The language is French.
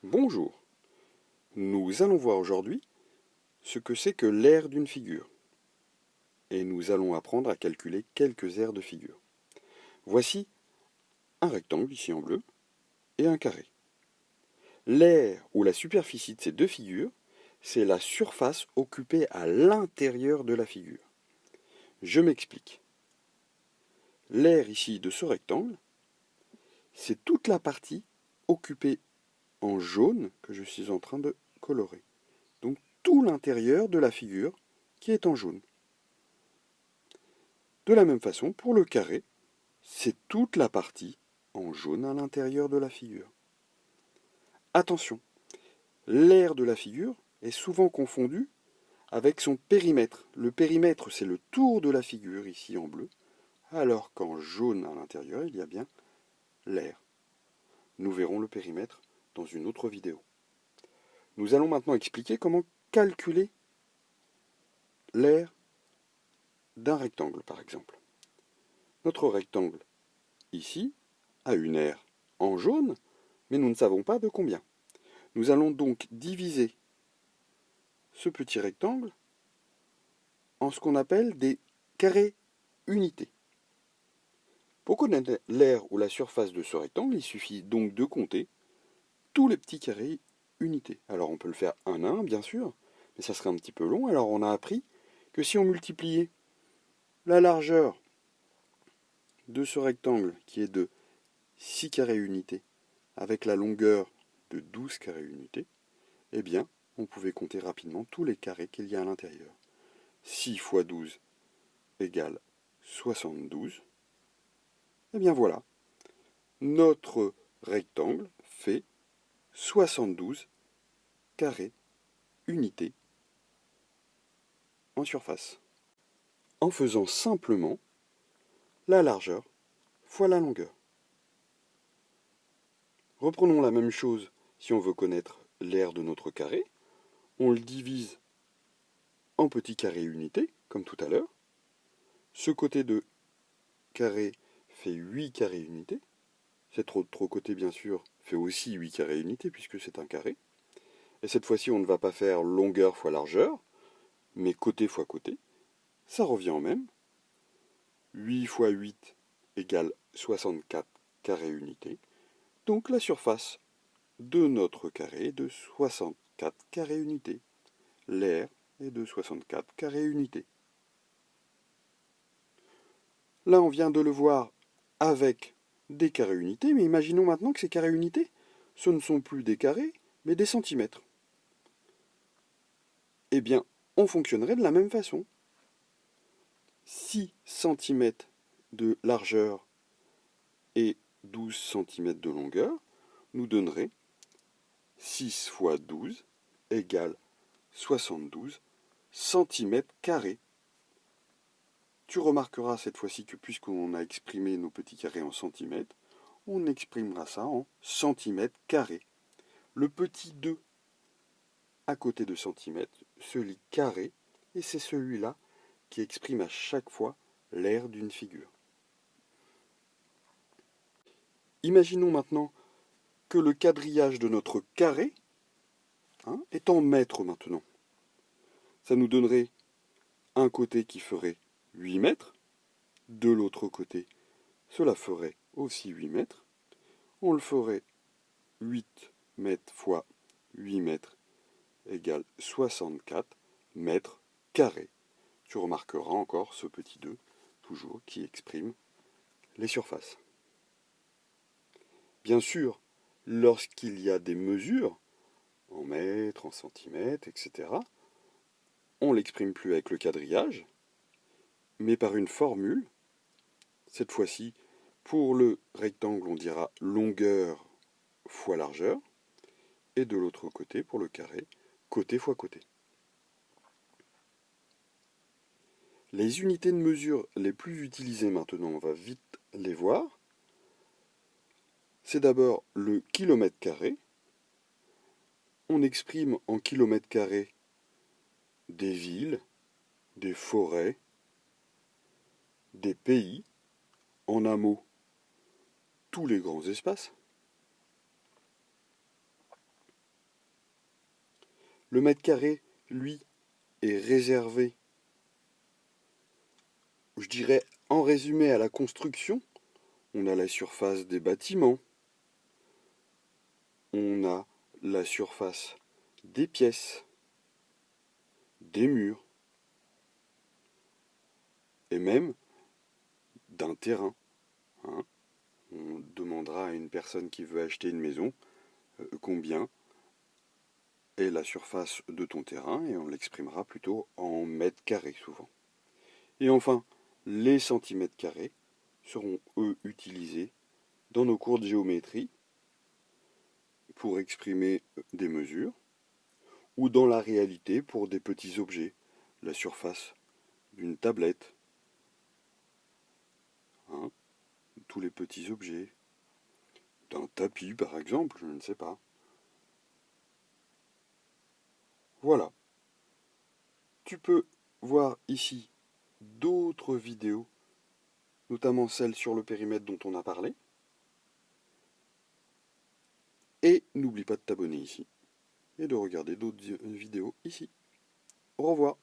Bonjour, nous allons voir aujourd'hui ce que c'est que l'aire d'une figure et nous allons apprendre à calculer quelques aires de figure. Voici un rectangle ici en bleu et un carré. L'aire ou la superficie de ces deux figures, c'est la surface occupée à l'intérieur de la figure. Je m'explique. L'aire ici de ce rectangle, c'est toute la partie occupée en jaune que je suis en train de colorer. Donc tout l'intérieur de la figure qui est en jaune. De la même façon, pour le carré, c'est toute la partie en jaune à l'intérieur de la figure. Attention, l'aire de la figure est souvent confondue avec son périmètre. Le périmètre, c'est le tour de la figure, ici en bleu, alors qu'en jaune à l'intérieur, il y a bien l'aire. Nous verrons le périmètre dans une autre vidéo. Nous allons maintenant expliquer comment calculer l'aire d'un rectangle, par exemple. Notre rectangle, ici, a une aire en jaune, mais nous ne savons pas de combien. Nous allons donc diviser ce petit rectangle en ce qu'on appelle des carrés unités. Pour connaître l'aire ou la surface de ce rectangle, il suffit donc de compter tous les petits carrés unités. Alors on peut le faire un à un, bien sûr, mais ça serait un petit peu long. Alors on a appris que si on multipliait la largeur de ce rectangle, qui est de 6 carrés unités, avec la longueur de 12 carrés unités, eh bien, on pouvait compter rapidement tous les carrés qu'il y a à l'intérieur. 6 fois 12 égale 72. Et bien voilà, notre rectangle fait 72 carrés unités en surface. En faisant simplement la largeur fois la longueur. Reprenons la même chose si on veut connaître l'aire de notre carré. On le divise en petits carrés unités, comme tout à l'heure. Ce côté de carré fait 8 carrés unités. Cet autre côté, bien sûr, fait aussi 8 carrés unités, puisque c'est un carré. Et cette fois-ci, on ne va pas faire longueur fois largeur, mais côté fois côté. Ça revient au même. 8 fois 8 égale 64 carrés unités. Donc la surface de notre carré est de 64 carrés unités. L'aire est de 64 carrés unités. Là, on vient de le voir avec des carrés unités, mais imaginons maintenant que ces carrés unités, ce ne sont plus des carrés, mais des centimètres. Eh bien, on fonctionnerait de la même façon. 6 cm de largeur et 12 cm de longueur nous donnerait 6 fois 12 égale 72 cm². Tu remarqueras cette fois-ci que puisqu'on a exprimé nos petits carrés en centimètres, on exprimera ça en centimètres². Le petit 2 à côté de centimètre se lit carré, et c'est celui-là qui exprime à chaque fois l'aire d'une figure. Imaginons maintenant que le quadrillage de notre carré est en mètres maintenant. Ça nous donnerait un côté qui ferait 8 mètres, de l'autre côté, cela ferait aussi 8 mètres. On le ferait 8 mètres fois 8 mètres égale 64 mètres carrés. Tu remarqueras encore ce petit 2, toujours, qui exprime les surfaces. Bien sûr, lorsqu'il y a des mesures, en mètres, en centimètres, etc., on ne l'exprime plus avec le quadrillage, mais par une formule. Cette fois-ci, pour le rectangle, on dira longueur fois largeur, et de l'autre côté, pour le carré, côté fois côté. Les unités de mesure les plus utilisées maintenant, on va vite les voir. C'est d'abord le kilomètre carré. On exprime en kilomètres carrés des villes, des forêts, des pays, en un mot, tous les grands espaces. Le mètre carré, lui, est réservé, je dirais, en résumé, à la construction. On a la surface des bâtiments, on a la surface des pièces, des murs, et même d'un terrain. Hein. On demandera à une personne qui veut acheter une maison combien est la surface de ton terrain, et on l'exprimera plutôt en mètres carrés souvent. Et enfin, les centimètres carrés seront eux utilisés dans nos cours de géométrie pour exprimer des mesures, ou dans la réalité pour des petits objets, la surface d'une tablette, hein, tous les petits objets, d'un tapis par exemple, je ne sais pas. Voilà. Tu peux voir ici d'autres vidéos, notamment celle sur le périmètre dont on a parlé. Et n'oublie pas de t'abonner ici et de regarder d'autres vidéos ici. Au revoir.